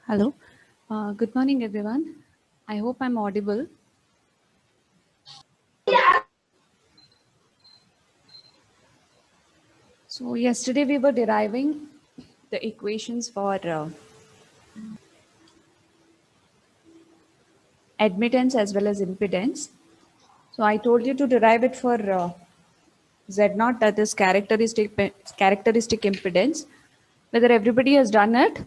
Hello. Good morning, everyone. I hope I'm audible. So, yesterday we were deriving the equations for admittance as well as impedance. So, I told you to derive it for Z0, that is characteristic impedance. Whether everybody has done it?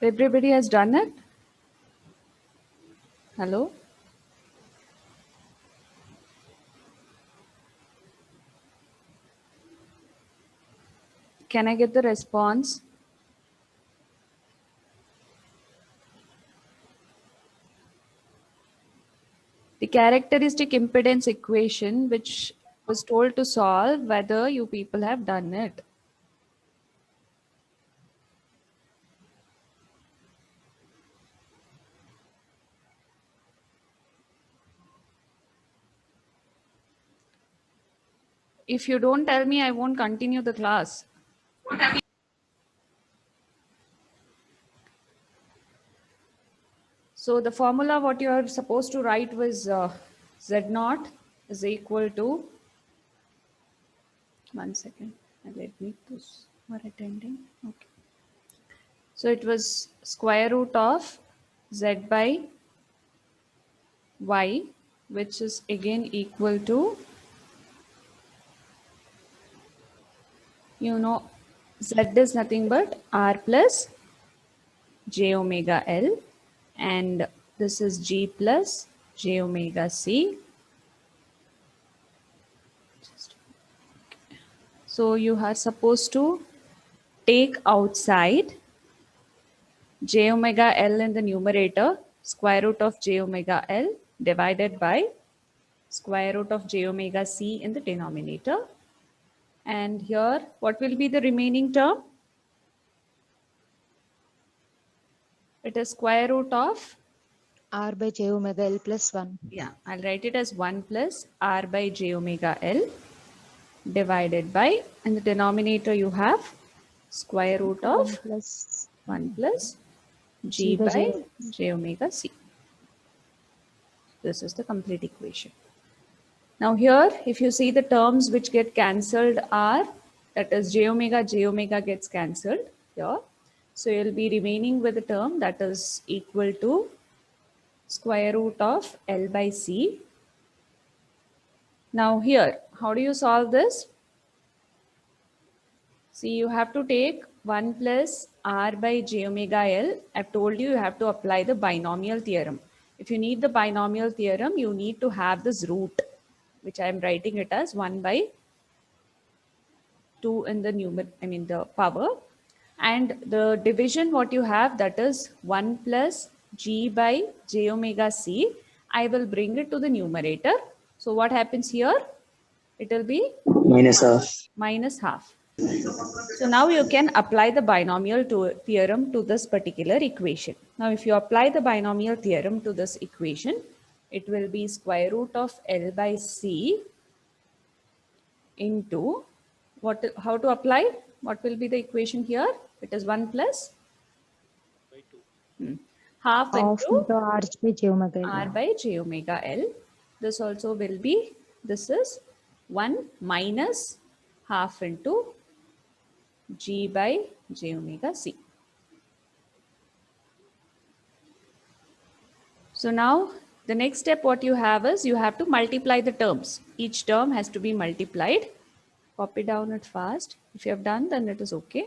Everybody has done it? Hello? Can I get the response? The characteristic impedance equation, which was told to solve, whether you people have done it. If you don't tell me, I won't continue the class. So the formula what you are supposed to write was Z0 is equal to, one second, let me those who are attending. Okay. So it was square root of Z by Y, which is again equal to, Z is nothing but R plus J omega L, and this is G plus J omega C. So you are supposed to take outside j omega L in the numerator, square root of j omega L divided by square root of j omega C in the denominator. And here, what will be the remaining term? It is square root of, R by j omega L plus 1. yeah, I'll write it as 1 plus R by j omega L divided by, in the denominator you have square root of 1 plus G by j omega C. This is the complete equation. Now here, if you see the terms which get cancelled are, that is j omega gets cancelled here. So you'll be remaining with a term that is equal to square root of L by C. Now here, how do you solve this? See, you have to take 1 plus R by j omega L. I've told you have to apply the binomial theorem. If you need the binomial theorem, you need to have this root, which I am writing it as 1 by 2 in the the power, and the division what you have, that is 1 plus G by j omega C. I will bring it to the numerator. So what happens here? It will be minus half. Minus half. So now you can apply the binomial theorem to this particular equation. Now if you apply the binomial theorem to this equation, it will be square root of L by C into what? How to apply? What will be the equation here? It is 1 plus half into R by j omega L. R by j omega L. This also will be, this is 1 minus half into G by j omega C. So now the next step what you have is, you have to multiply the terms. Each term has to be multiplied. Copy down it fast. If you have done, then it is okay.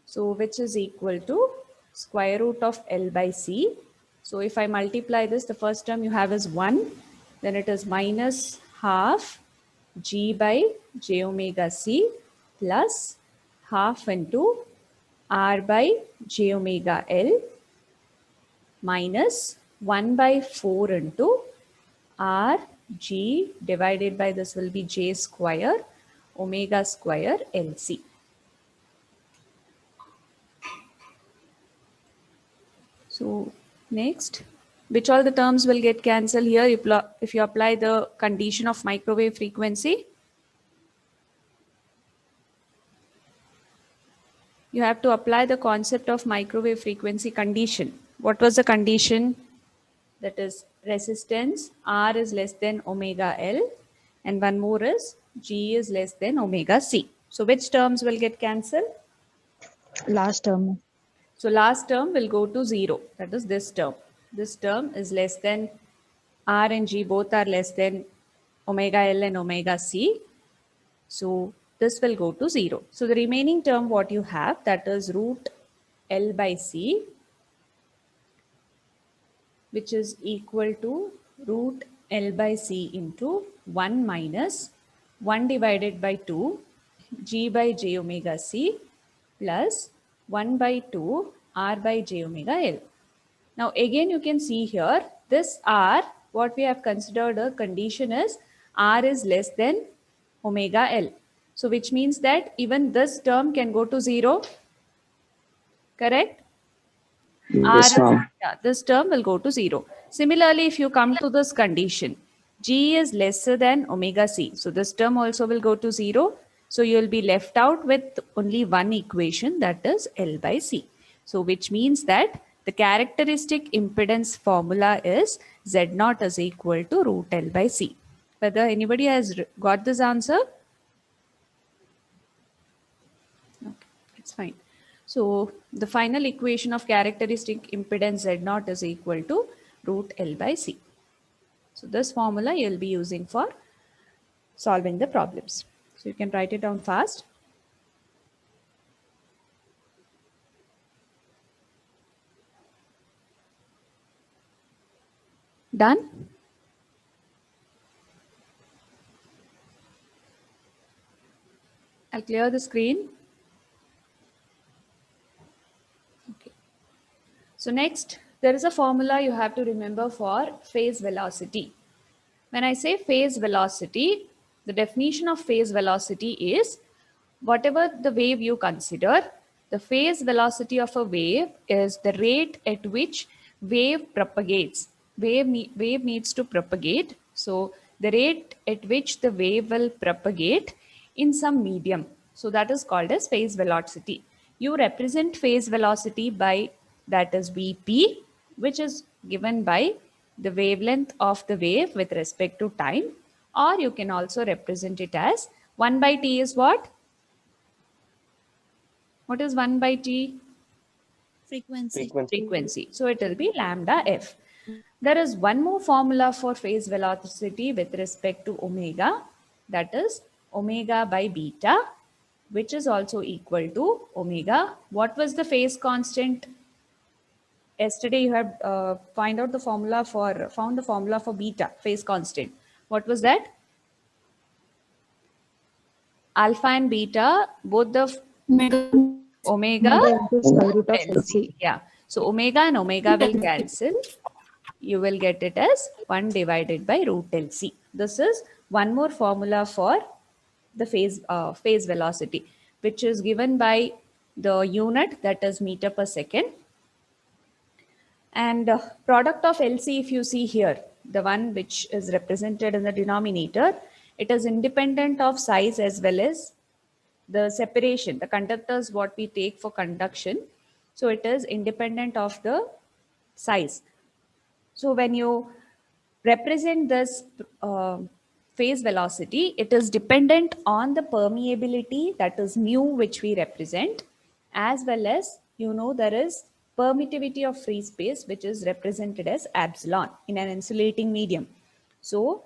So which is equal to square root of L by C. So if I multiply this, the first term you have is 1. Then it is minus half G by j omega C plus half into R by j omega L minus 1 by 4 into R G divided by, this will be J square omega square LC. So next, which all the terms will get cancelled here if you apply the condition of microwave frequency? You have to apply the concept of microwave frequency condition. What was the condition? That is resistance R is less than omega L, and one more is G is less than omega C. So which terms will get cancelled? Last term. So last term will go to 0. That is this term. This term is less than R and G, both are less than omega L and omega C. So this will go to 0. So the remaining term what you have, that is root L by C, which is equal to root L by C into 1 minus 1 divided by 2 G by J omega C plus 1 by 2 R by J omega L. Now again you can see here this R, what we have considered a condition is R is less than omega L. So which means that even this term can go to 0, correct? Yes, ma'am. Yeah, this term will go to 0. Similarly, if you come to this condition, G is lesser than omega C. So this term also will go to 0. So you will be left out with only one equation, that is L by C. So which means that the characteristic impedance formula is Z0 is equal to root L by C. Whether anybody has got this answer? Okay, it's fine. So the final equation of characteristic impedance Z0 is equal to root L by C. So this formula you'll be using for solving the problems. So you can write it down fast. Done? I'll clear the screen. Okay. So next, there is a formula you have to remember for phase velocity. When I say phase velocity, the definition of phase velocity is whatever the wave you consider, the phase velocity of a wave is the rate at which wave propagates. Wave needs to propagate. So the rate at which the wave will propagate in some medium. So that is called as phase velocity. You represent phase velocity by, that is Vp, which is given by the wavelength of the wave with respect to time, or you can also represent it as 1 by t is what? What is 1 by t? Frequency. So it will be lambda f. There is one more formula for phase velocity with respect to omega, that is omega by beta, which is also equal to omega. What was the phase constant? Yesterday you have found the formula for beta, phase constant. What was that? Alpha and beta, both the omega Into square root of LC. Yeah. So omega and omega will cancel. You will get it as 1 divided by root LC. This is one more formula for the phase velocity, which is given by the unit, that is meter per second. And product of LC, if you see here, the one which is represented in the denominator, it is independent of size as well as the separation, the conductors what we take for conduction. So it is independent of the size. So when you represent this phase velocity, it is dependent on the permeability, that is mu, which we represent, as well as, there is permittivity of free space, which is represented as epsilon in an insulating medium. So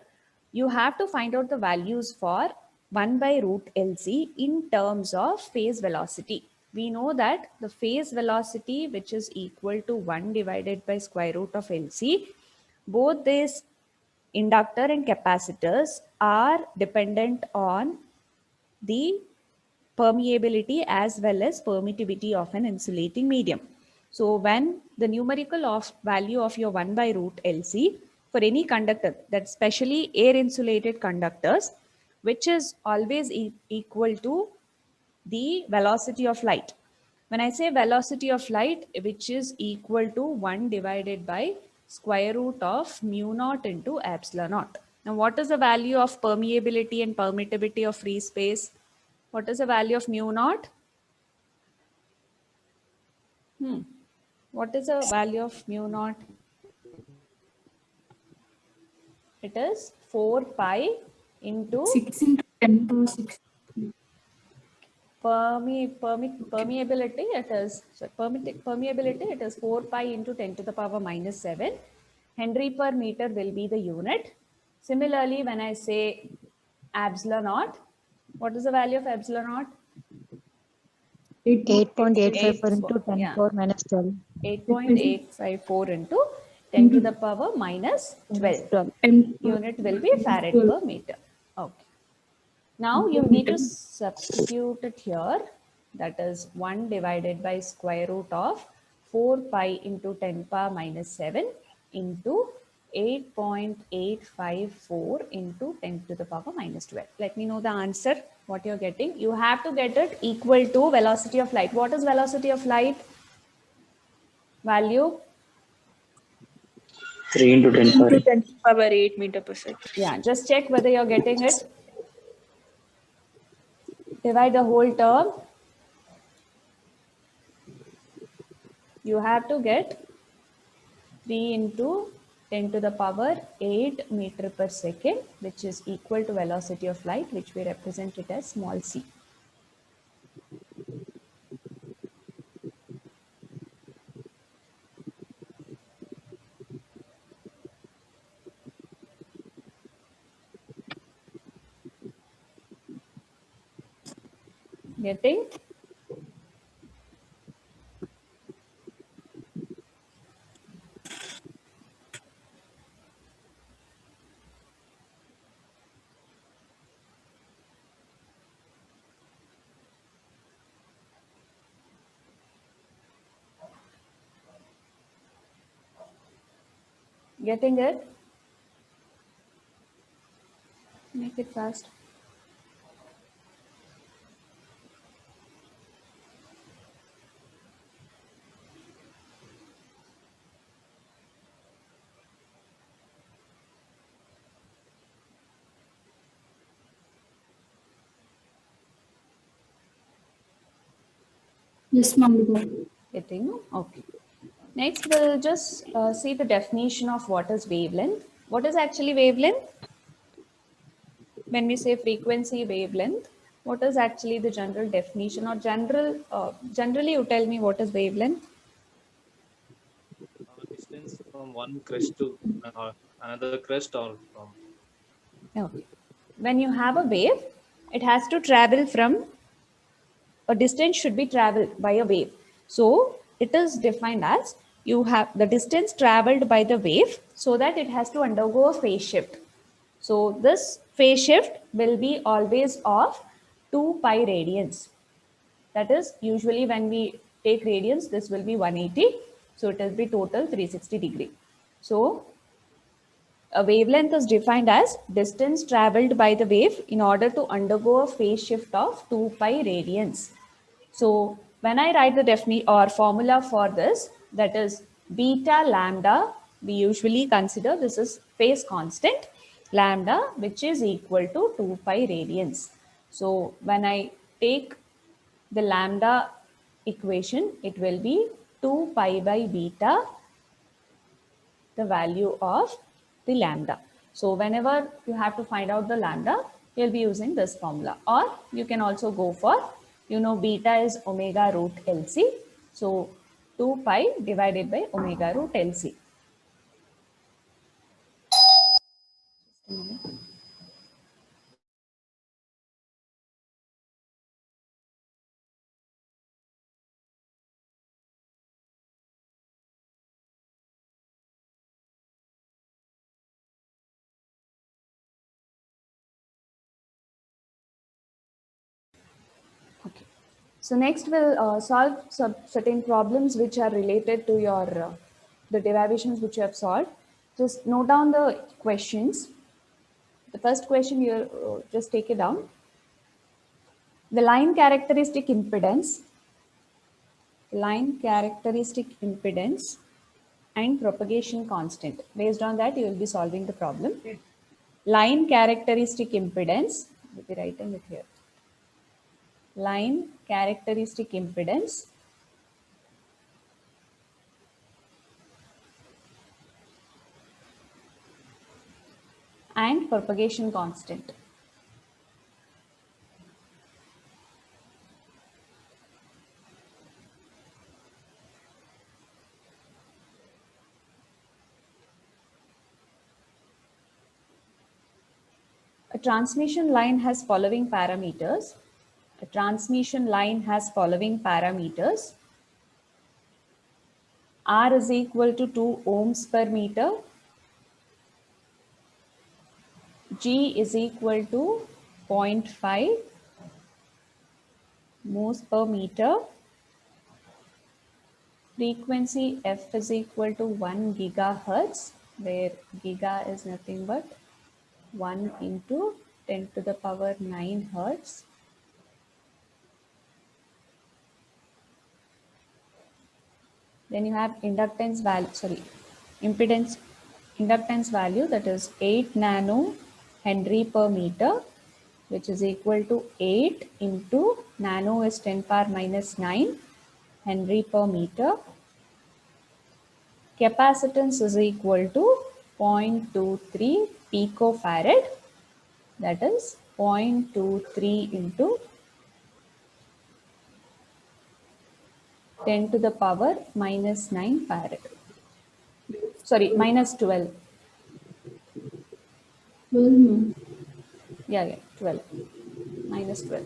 you have to find out the values for 1 by root LC in terms of phase velocity. We know that the phase velocity, which is equal to 1 divided by square root of LC, both these inductor and capacitors are dependent on the permeability as well as permittivity of an insulating medium. So when the numerical of value of your 1 by root LC for any conductor, that especially air insulated conductors, which is always equal to the velocity of light. When I say velocity of light, which is equal to 1 divided by square root of mu naught into epsilon naught. Now, what is the value of permeability and permittivity of free space? What is the value of mu naught? What is the value of mu naught? It is 4 pi into 6 into 10 to 6. permeability. It is permeability. It is 4 pi into 10 to the power minus 7. Henry per meter will be the unit. Similarly, when I say epsilon naught, what is the value of epsilon naught? 8.854 into 10 Yeah. power minus 12. 8.854 into 10 to the power minus 12. 12. Unit will be farad per meter. Okay. Now you need to substitute it here. That is 1 divided by square root of 4 pi into 10 power minus 7 into 8.854 into 10 to the power minus 12. Let me know the answer, what you're getting. You have to get it equal to velocity of light. What is velocity of light? Value? 3 into 10 power 8. 10 to the power 8 meter per second. Yeah, just check whether you're getting it. Divide the whole term. You have to get 3 into 10 to the power 8 meter per second, which is equal to velocity of light, which we represent it as small c. Getting? Getting it? Make it fast. Yes, ma'am. Getting? Okay. Next, we'll just see the definition of what is wavelength. What is actually wavelength? When we say frequency wavelength, what is actually the general definition or generally you tell me what is wavelength? Distance from one crest to another crest or from. Okay. When you have a wave, it has to travel from a distance should be traveled by a wave. So it is defined as you have the distance traveled by the wave so that it has to undergo a phase shift. So this phase shift will be always of 2 pi radians. That is usually when we take radians, this will be 180. So it will be total 360 degree. So a wavelength is defined as distance traveled by the wave in order to undergo a phase shift of 2 pi radians. So when I write the definition or formula for this, that is beta lambda, we usually consider this is phase constant lambda, which is equal to 2 pi radians. So when I take the lambda equation, it will be 2 pi by beta, the value of the lambda. So whenever you have to find out the lambda, you'll be using this formula. Or you can also go for, beta is omega root LC. So 2 pi divided by omega root LC. Just a minute. Okay. So next we'll solve certain problems which are related to your the derivations which you have solved. Just note down the questions. The first question you just take it down. The line characteristic impedance line characteristic impedance and propagation constant. Based on that, you will be solving the problem. Line characteristic impedance, we'll be writing it here. Line characteristic impedance and propagation constant. A transmission line has following parameters. A transmission line has following parameters. R is equal to 2 ohms per meter. G is equal to 0.5 moves per meter. Frequency F is equal to 1 gigahertz, where giga is nothing but 1 into 10 to the power 9 hertz. Then you have inductance value, inductance value, that is 8 nano Henry per meter, which is equal to 8 into nano is 10 power minus 9 Henry per meter. Capacitance is equal to 0.23 picofarad, that is 0.23 into 10 to the power minus 9 farad. Sorry, minus 12. 12, no. Yeah, 12. Minus 12.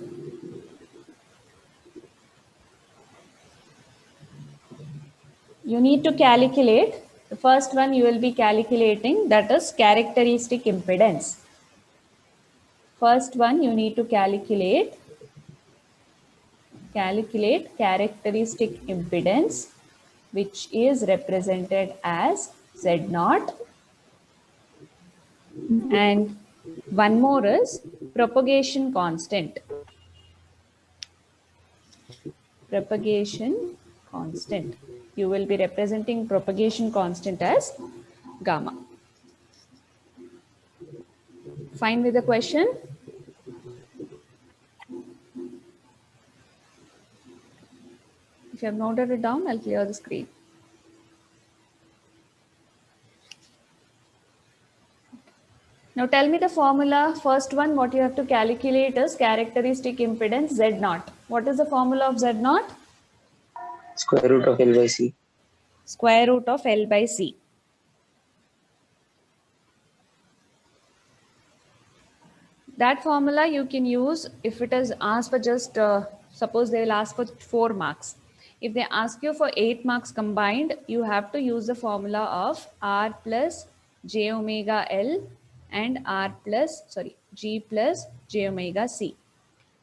You need to calculate. The first one you will be calculating, that is characteristic impedance. First one you need to calculate characteristic impedance, which is represented as Z0. And one more is propagation constant. Propagation constant. You will be representing propagation constant as gamma. Fine with the question? If you have noted it down, I'll clear the screen. Now tell me the formula. First one, what you have to calculate is characteristic impedance Z0. What is the formula of Z0? Square root of L by C. Square root of L by C. That formula you can use if it is asked for just, suppose they will ask for 4 marks. If they ask you for 8 marks combined, you have to use the formula of R plus J omega L and G plus J omega C.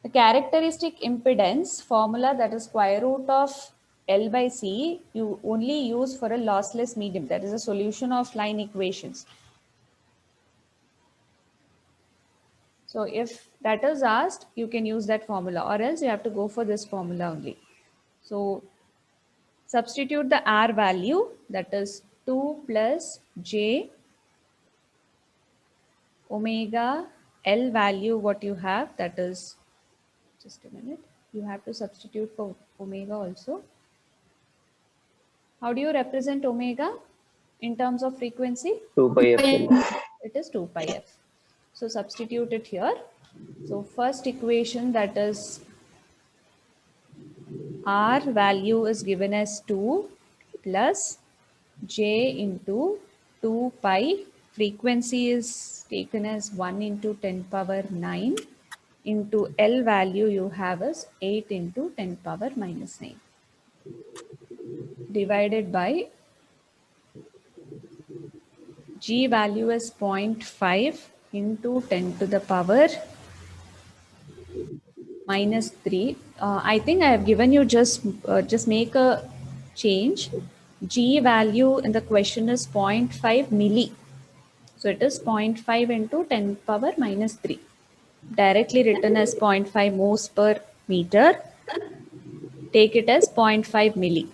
The characteristic impedance formula, that is square root of L by C, you only use for a lossless medium, that is a solution of line equations. So if that is asked, you can use that formula, or else you have to go for this formula only. So substitute the R value, that is 2 plus J omega L value, what you have, that is, just a minute, you have to substitute for omega also. How do you represent omega in terms of frequency? 2 pi f L. It is 2 pi f. So substitute it here. So first equation, that is R value is given as 2 plus J into 2 pi. Frequency is taken as 1 into 10 power 9 into L value you have as 8 into 10 power minus 9 divided by G value is 0.5 into 10 to the power minus 3. I think I have given you just make a change. G value in the question is 0.5 milli. So it is 0.5 into 10 power minus 3. Directly written as 0.5 moles per meter. take it as 0.5 milli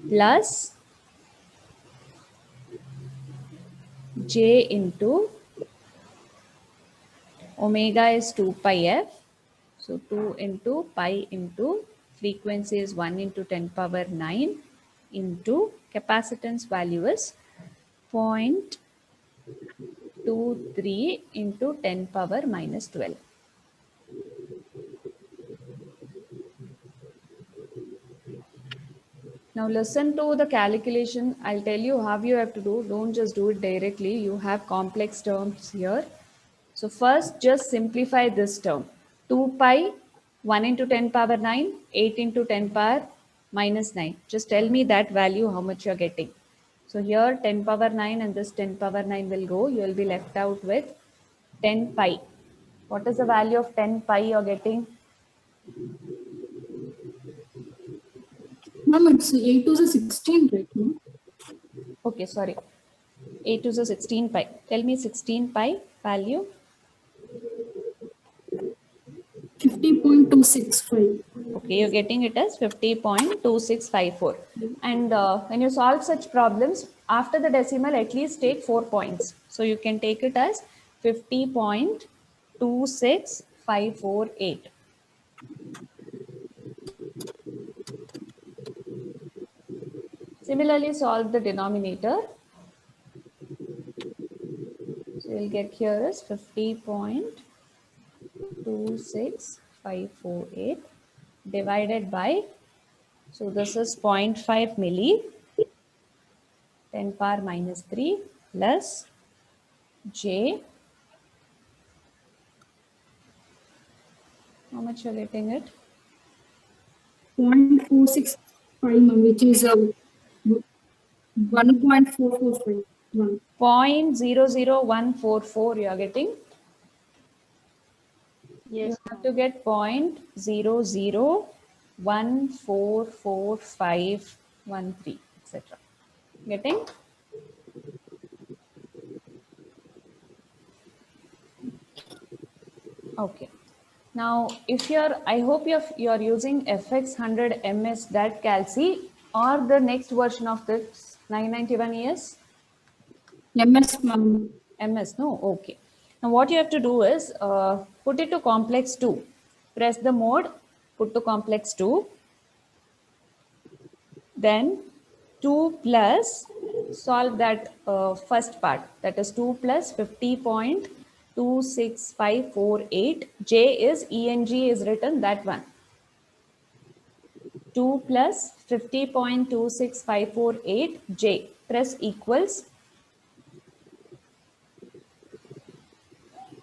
plus J into omega is 2 pi f. So 2 into pi into frequency is 1 into 10 power 9 into capacitance value is 0.23 into 10 power minus 12. Now listen to the calculation. I'll tell you how you have to do. Don't just do it directly. You have complex terms here. So first just simplify this term. 2 pi, 1 into 10 power 9, 8 into 10 power minus 9. Just tell me that value, how much you're getting. So here 10 power 9 and this 10 power 9 will go. You will be left out with 10 pi. What is the value of 10 pi you're getting? Ma'am, it's 8 to the 16, right? Ma'am? Okay, sorry. 8 to the 16 pi. Tell me 16 pi value. 50.265. Okay, you're getting it as 50.2654. And when you solve such problems, after the decimal, at least take 4 points. So you can take it as 50.26548. Similarly, solve the denominator. So you'll get here is 50.26548 divided by, so this is 0.5 milli, 10 power minus 3 plus J. How much you're getting it? 0.465, ma'am, which is 1.445. 0.00144 you are getting. Yes, You have to get 0.001445513, etc. Getting? Okay. Now, if you're, I hope you're using FX100 MS that Calci or the next version of this 991 ES. MS, ma'am. MS, no? Okay. Now what you have to do is put it to complex 2. Press the mode, put to complex 2. Then 2 plus, solve that first part. That is 2 plus 50.26548. J is ENG is written, that one. 2 plus 50.26548 J. Press equals.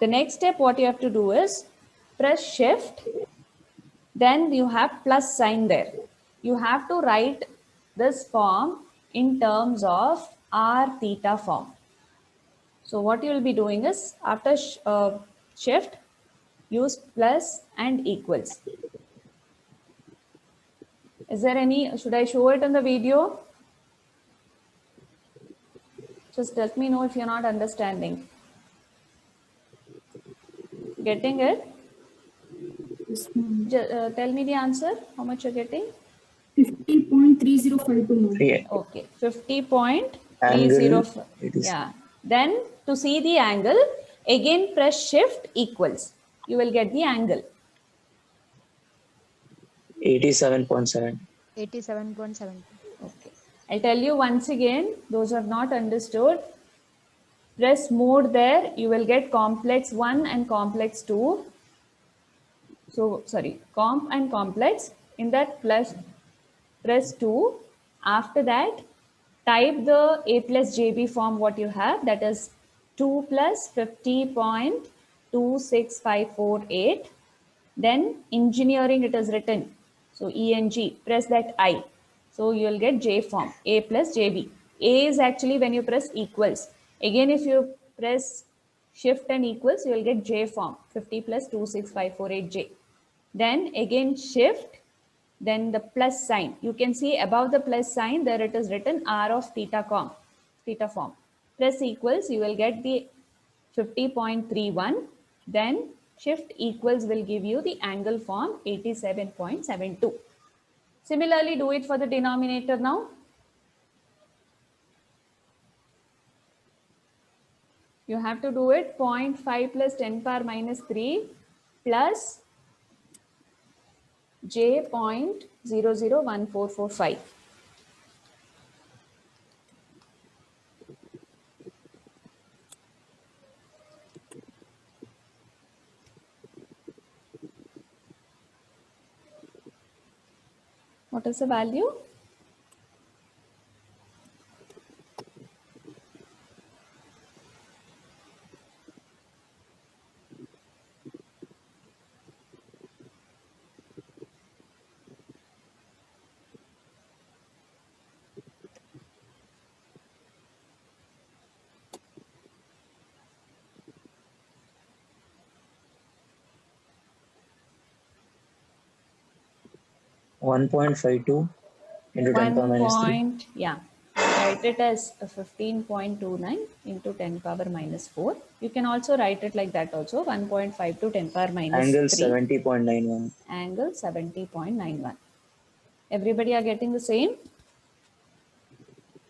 The next step, what you have to do is press shift, then you have plus sign there. You have to write this form in terms of r theta form. So what you will be doing is after shift, use plus and equals. Is there any, should I show it in the video? Just let me know if you're not understanding. Getting it? Yes, ma'am. Tell me the answer, how much you're getting? 50.3052, ma'am. Yeah. Okay, 50.30. Angle, it is Yeah. Then to see the angle, again press shift equals. You will get the angle. 87.7. 87.7. Okay. I'll tell you once again, those who have not understood, press mode there, you will get complex 1 and complex 2. So, sorry, comp and complex. In that plus, press 2. After that, type the A plus JB form what you have, that is 2 plus 50.26548. Then engineering it is written. So ENG, press that I. So you will get J form, A plus JB. A is actually when you press equals. Again, if you press shift and equals, you will get J form, 50 plus 26548J. Then again shift, then the plus sign. You can see above the plus sign, there it is written R of theta form. Press equals, you will get the 50.31. Then Shift equals will give you the angle form 87.72. Similarly, do it for the denominator now. You have to do it 0.5 plus 10 power minus 3 plus j 0.001445. What is the value? One 1.52 into 10 power minus 3. Yeah. Write it as 15.29 into 10 power minus 4. You can also write it like that also. 1.5 to 10 power minus Angle 3. 70.91. Angle 70.91. Everybody are getting the same?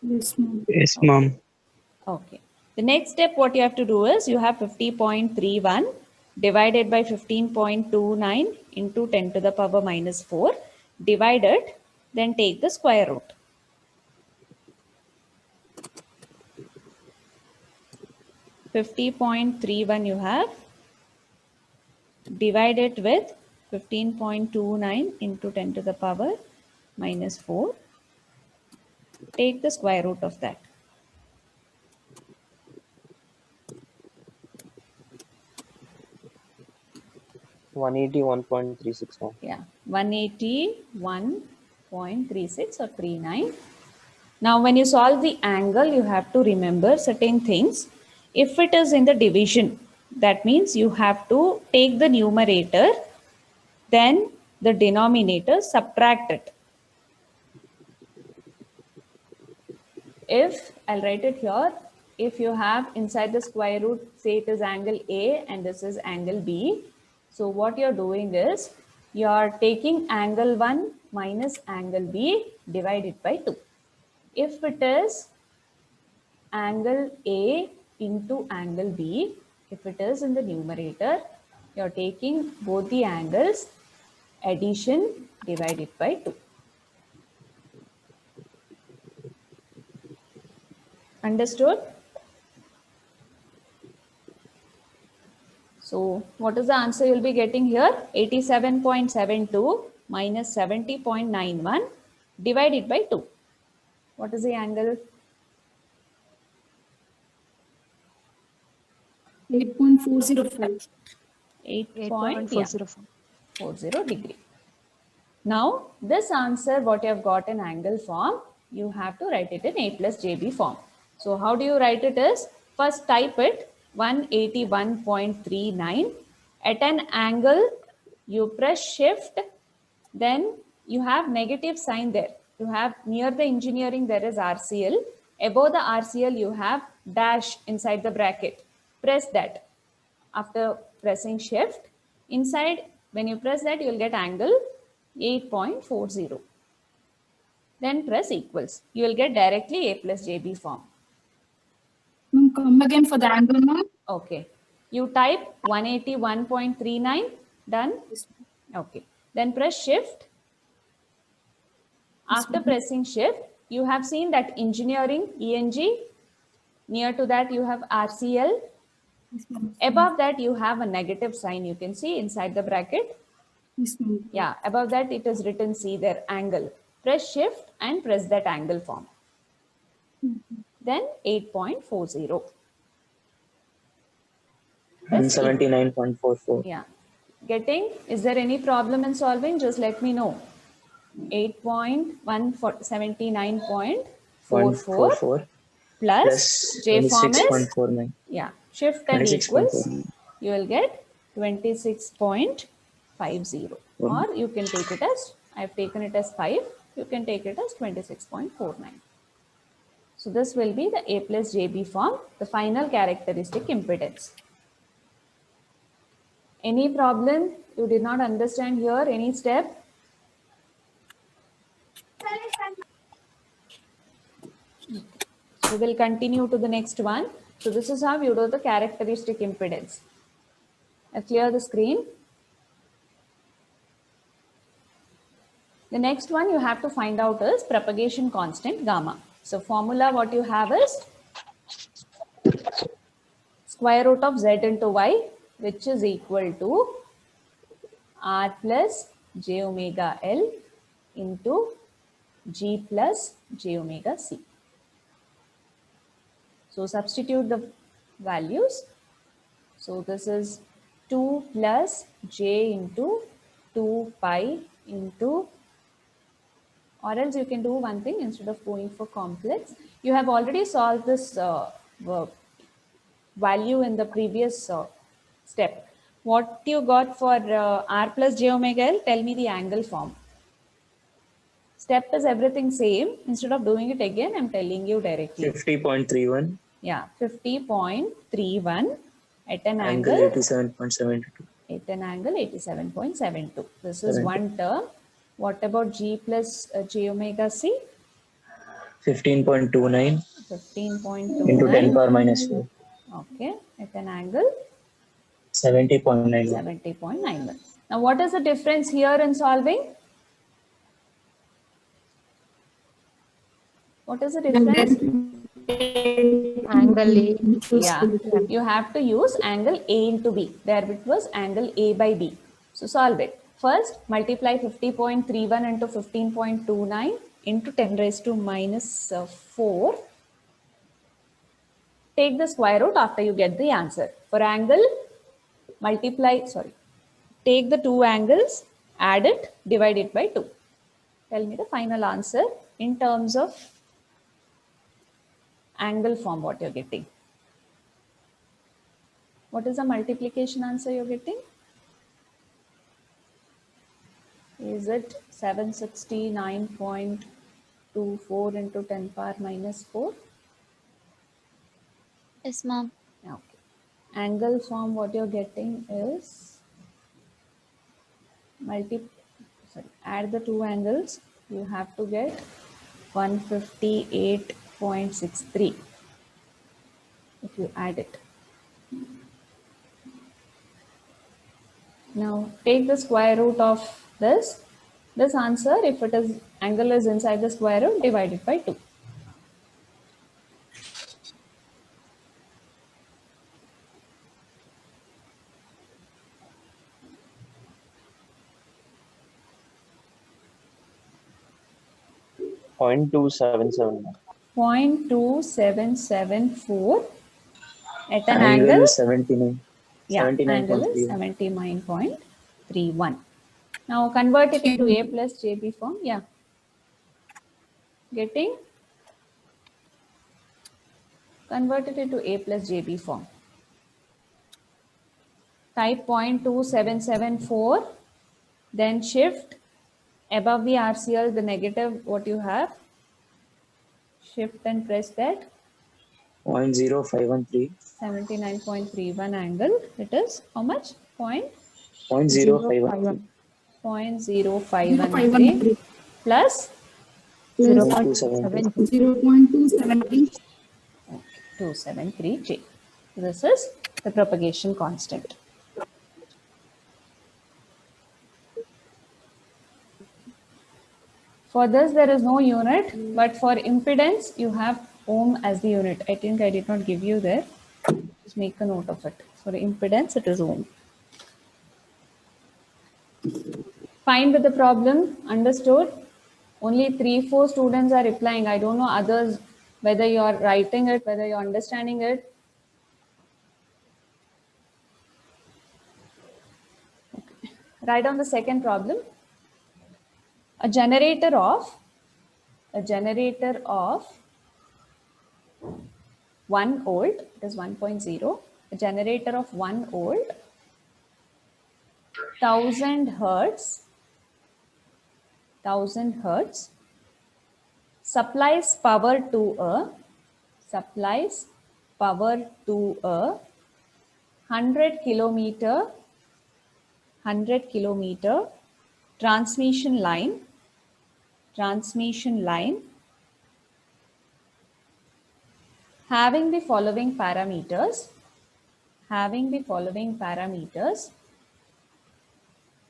Yes, ma'am. Yes, ma'am. Okay. The next step, what you have to do is you have 50.31 divided by 15.29 into 10 to the power minus 4. Divide it, then take the square root. $50.31 you have. Divide it with 15.29 into 10 to the power minus 4. Take the square root of that. $181.36. Yeah, 181.36 or 39. Now, when you solve the angle, you have to remember certain things. If it is in the division, that means you have to take the numerator, then the denominator, subtract it. If, I'll write it here, if you have inside the square root, say it is angle A and this is angle B. So what you're doing is, you're taking angle 1 minus angle B divided by 2. If it is angle A into angle B, if it is in the numerator, you're taking both the angles, addition divided by 2. Understood? So what is the answer you'll be getting here? 87.72 minus 70.91 divided by 2. What is the angle? 8.405. 8.405. 8.40 degree. Now this answer, what you have got in angle form, you have to write it in A plus JB form. So how do you write it is, first type it 181.39 at an angle, you press shift, then you have negative sign there. You have near the engineering there is RCL. Above the RCL you have dash inside the bracket. Press that. After pressing shift, inside when you press that you will get angle 8.40. Then press equals. You will get directly A plus JB form. Ma'am, come again for the angle, ma'am. Okay. You type 181.39. Done? Okay. Then press shift. After pressing shift, you have seen that engineering, ENG. Near to that you have RCL. Yes, ma'am. Above that you have a negative sign. You can see inside the bracket. Yes, ma'am. Yeah, above that it is written C there, angle. Press shift and press that angle form. Then 8.40. And 79.44. Yeah. Getting, is there any problem in solving? Just let me know. 8.179.44 0.44 plus J form is, 26.49. yeah, shift and equals, 26.49. you will get 26.50, or you can take it as, I have taken it as 5, you can take it as 26.49. So this will be the A plus JB form, the final characteristic impedance. Any problem you did not understand here? Any step? So we'll continue to the next one. So this is how you do the characteristic impedance. I'll clear the screen. The next one you have to find out is propagation constant gamma. So formula what you have is square root of z into y, which is equal to r plus j omega L into g plus j omega c. So substitute the values. So this is 2 plus j into 2 pi into, or else you can do one thing instead of going for complex. You have already solved this value in the previous step. What you got for r plus j omega L? Tell me the angle form. Step is everything same. Instead of doing it again, I'm telling you directly. 50.31. Yeah, 50.31 at an Angle angle 87.72. at an angle 87.72. This is one term. What about G plus j omega C? 15.29 15.29 into 10 power minus 4. Okay, at an angle 70.91. 70.91. Now, what is the difference here in solving? What is the difference? Angle A. Yeah, you have to use angle A into B. There it was angle A by B. So solve it. First, multiply 50.31 into 15.29 into 10 raised to minus 4. Take the square root after you get the answer. For angle, take the two angles, add it, divide it by 2. Tell me the final answer in terms of angle form, what you're getting. What is the multiplication answer you're getting? Is it 769.24 into 10 power minus 4? Yes, ma'am. Okay. Angle form, what you're getting is add the two angles. You have to get 158.63 if you add it. Now take the square root of this. This answer, if it is angle is inside the square root, divide it by 2. Point 277. 0.2774 at an Angle angle. 79. Yeah, angle is 79.31. 79.31. Now convert it into A plus JB form. Yeah. Getting? Convert it into A plus JB form. Type 0.2774. Then shift above the RCL, the negative, what you have. Shift and press that. 0.0513. 79.31 angle. It is how much? 0.0513. 0.0513 plus 0.273. 0.273. 273 J. This is the propagation constant. For this, there is no unit, but for impedance, you have ohm as the unit. I think I did not give you there. Just make a note of it. For impedance, it is ohm. Fine with the problem? Understood? Only 3-4 students are replying. I don't know others, whether you are writing it, whether you are understanding it. Okay. Write down the second problem. A generator of 1 volt, it is 1.0, a generator of 1 volt, 1000 hertz, supplies power to a 100 kilometer 100 kilometer transmission line having the following parameters,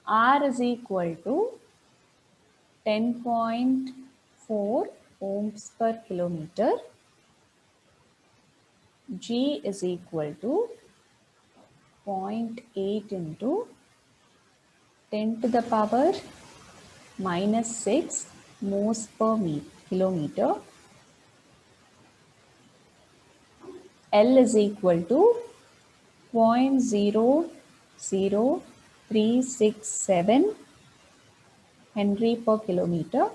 R is equal to 10.4 ohms per kilometer, G is equal to 0.8 into 10 to the power minus 6 moles per kilometer. L is equal to 0.00367 Henry per kilometer.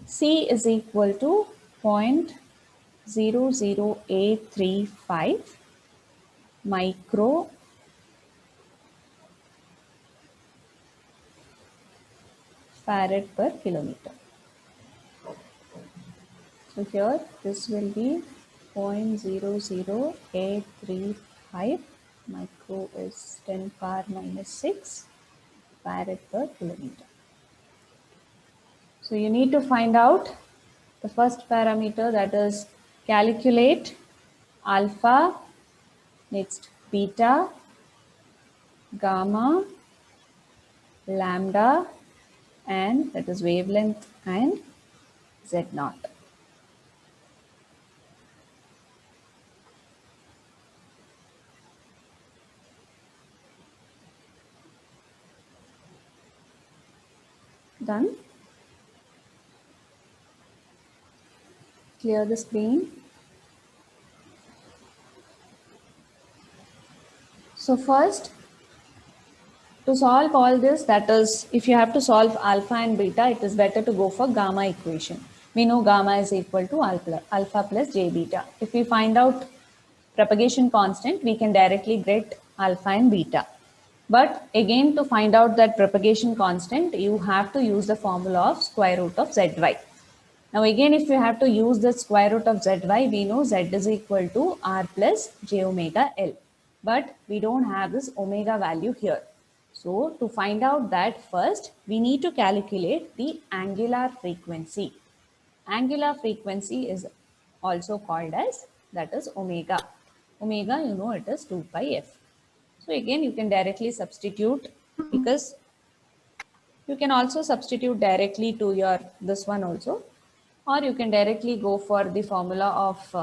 C is equal to 0.00835 micro farad per kilometer. So here this will be 0.00835 micro is 10 power minus 6 farad per kilometer. So you need to find out the first parameter, that is calculate alpha, next beta, gamma, lambda, and that is wavelength and Z naught. Done. Clear the screen. So first, to solve all this, that is, if you have to solve alpha and beta, it is better to go for gamma equation. We know gamma is equal to alpha plus j beta. If we find out propagation constant, we can directly get alpha and beta. But again, to find out that propagation constant, you have to use the formula of square root of zy. Now again, if you have to use the square root of zy, we know z is equal to r plus j omega L. But we don't have this omega value here. So to find out that, first, we need to calculate the angular frequency. Angular frequency is also called as, that is omega. Omega, you know, it is 2 pi f. So again, you can directly substitute, because you can also substitute directly to your this one also, or you can directly go for the formula of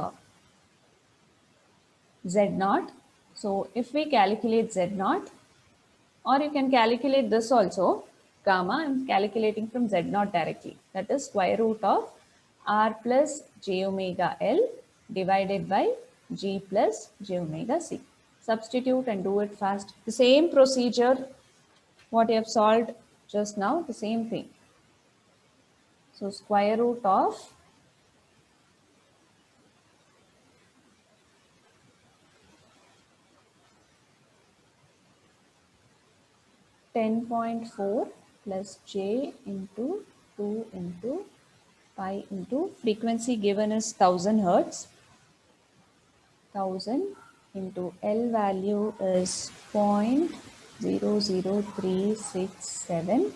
Z naught. So if we calculate Z naught, or you can calculate this also, gamma, I am calculating from Z naught directly. That is square root of R plus j omega L divided by G plus j omega C. Substitute and do it fast. The same procedure what you have solved just now, the same thing. So square root of 10.4 plus j into 2 into pi into frequency given is 1000 hertz. 1000 into L value is 0.00367.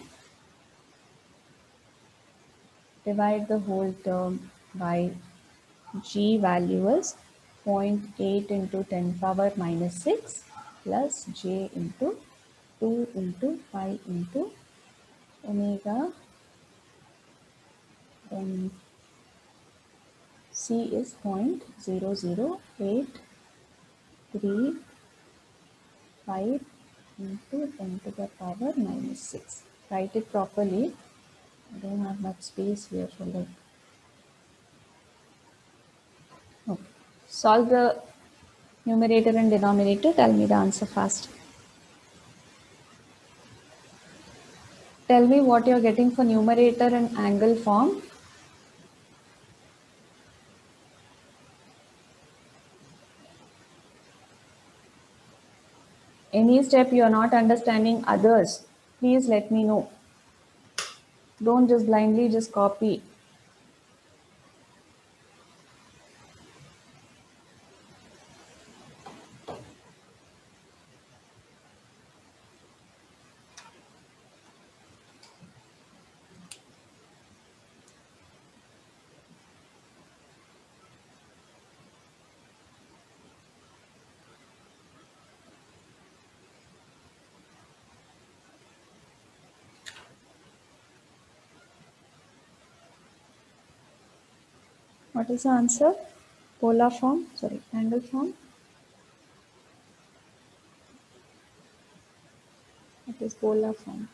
Divide the whole term by G value is 0.8 into 10 power minus 6 plus J into 2 into pi into omega, then C is 0.00835 into 10 to the power minus 6. Write it properly. I don't have much space here for like. Okay. Solve the numerator and denominator. Tell me the answer fast. Tell me what you're getting for numerator and angle form. Any step you are not understanding others, please let me know. Don't just blindly just copy. What is the answer? Polar form, sorry, angle form. It is polar form.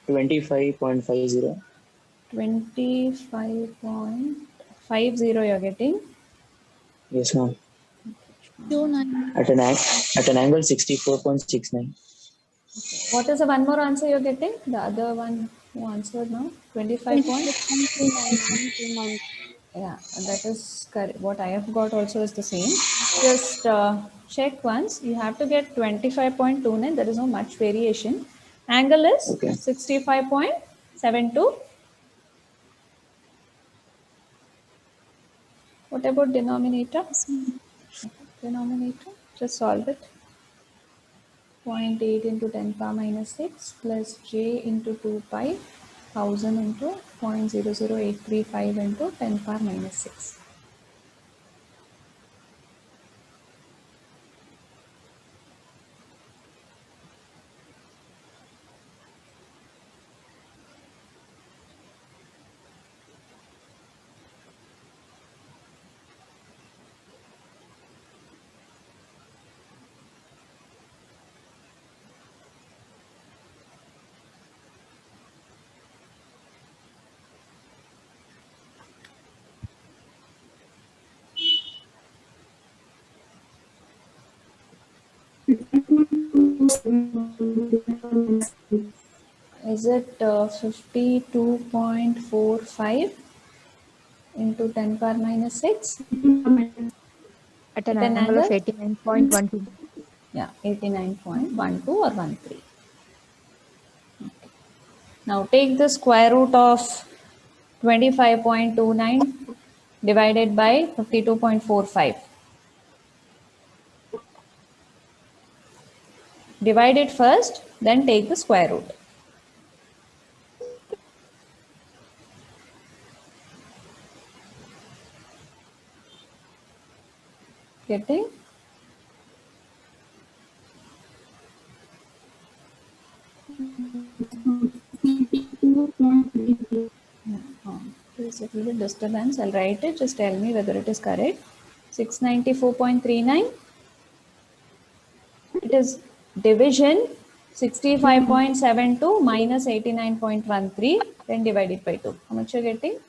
25.50. 25.50 you're getting. Yes, ma'am. 29. At an angle 64.69. What is the one more answer you're getting? The other one who answered now? 25 point? 25.39. Yeah, that is correct. What I have got also is the same. Just check once. You have to get 25.29. There is no much variation. Angle is Okay. 65.72. What about denominator? Denominator, just solve it. 0.8 into 10 power minus 6 plus j into 2 pi 1000 into 0.00835 into 10 power minus 6. Is it 52.45 into 10 power minus 6? At At an an angle of angle? 89.12. Yeah, 89.12 or 13. Okay. Now take the square root of 25.29 divided by 52.45. Divide it first, then take the square root. Getting? There's a little bit disturbance. I'll write it. Just tell me whether it is correct. 694.39. It is division 65.72 minus 89.13. Then divided by 2. How much you're getting?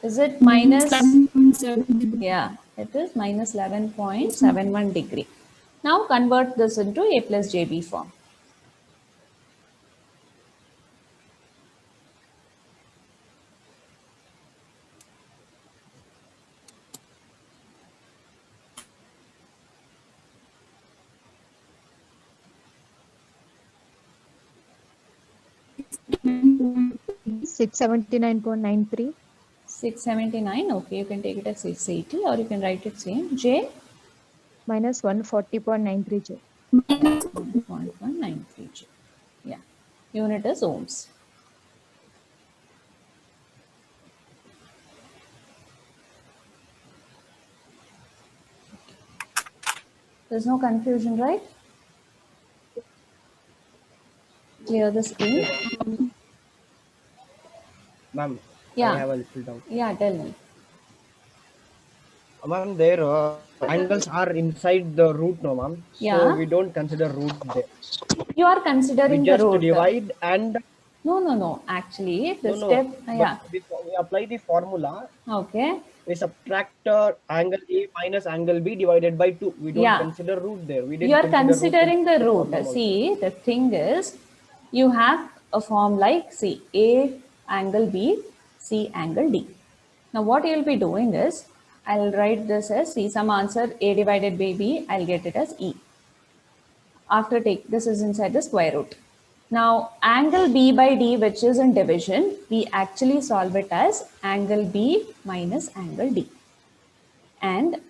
Is it minus? 11.7. Yeah, it is minus 11.71 degree. Now convert this into A plus JB form. Mm-hmm. 679.93. 679. Okay, you can take it as 680 or you can write it same. J Minus 140.93 J. 1.193 J. Yeah. Unit is ohms. There's no confusion, right? Clear the screen. Ma'am, I Yeah. have a little doubt. Yeah, tell me. Ma'am, their angles are inside the root, no, ma'am. So Yeah. we don't consider root there. You are We considering the just root. divide and No. Actually, the no. step, But yeah. we apply the formula. Okay. We subtract angle A minus angle B divided by 2. We don't Yeah. consider root there. We You didn't are consider root in considering the the root. problem also. See, the thing is, you have a form like, see, A angle B, C angle D. Now, what you'll be doing is, I'll write this as, see, some answer A divided by B, I'll get it as E. After take, this is inside the square root. Now, angle B by D, which is in division, we actually solve it as angle B minus angle D. And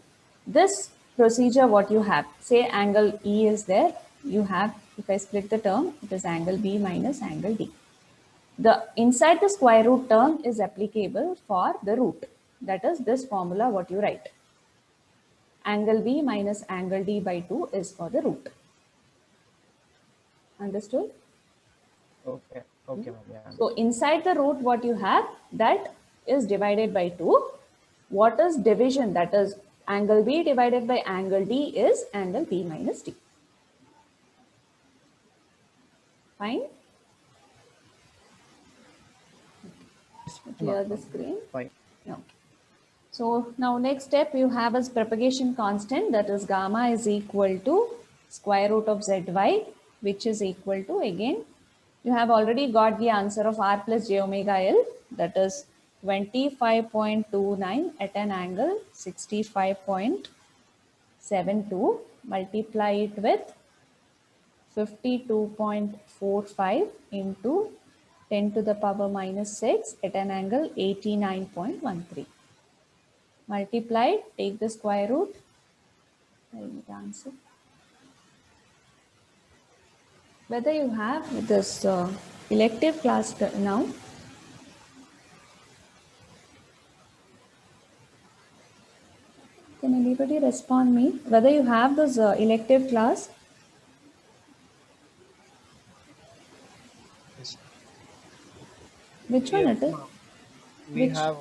this procedure, what you have, say angle E is there, you have, if I split the term, it is angle B minus angle D. The inside the square root term is applicable for the root. That is this formula what you write. Angle B minus angle D by 2 is for the root. Understood? Okay. Okay, ma'am. Yeah. So inside the root, what you have, that is divided by 2. What is division? That is angle B divided by angle D is angle B minus D. Fine? Clear the screen? Fine. Okay. So now next step you have as propagation constant, that is gamma is equal to square root of zy, which is equal to, again you have already got the answer of r plus j omega L, that is 25.29 at an angle 65.72. Multiply it with 52.45 into 10 to the power minus 6 at an angle 89.13. Multiply, take the square root. I'll get the answer. Whether you have this elective class now, can anybody respond me? Whether you have this elective class? Which one Yes, it is? ma'am. We Which? have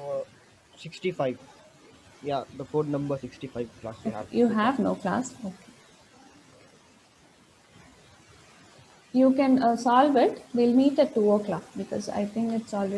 65. Yeah, the code number 65 class we have. You have no class? Okay. You can solve it. We'll meet at 2 o'clock because I think it's already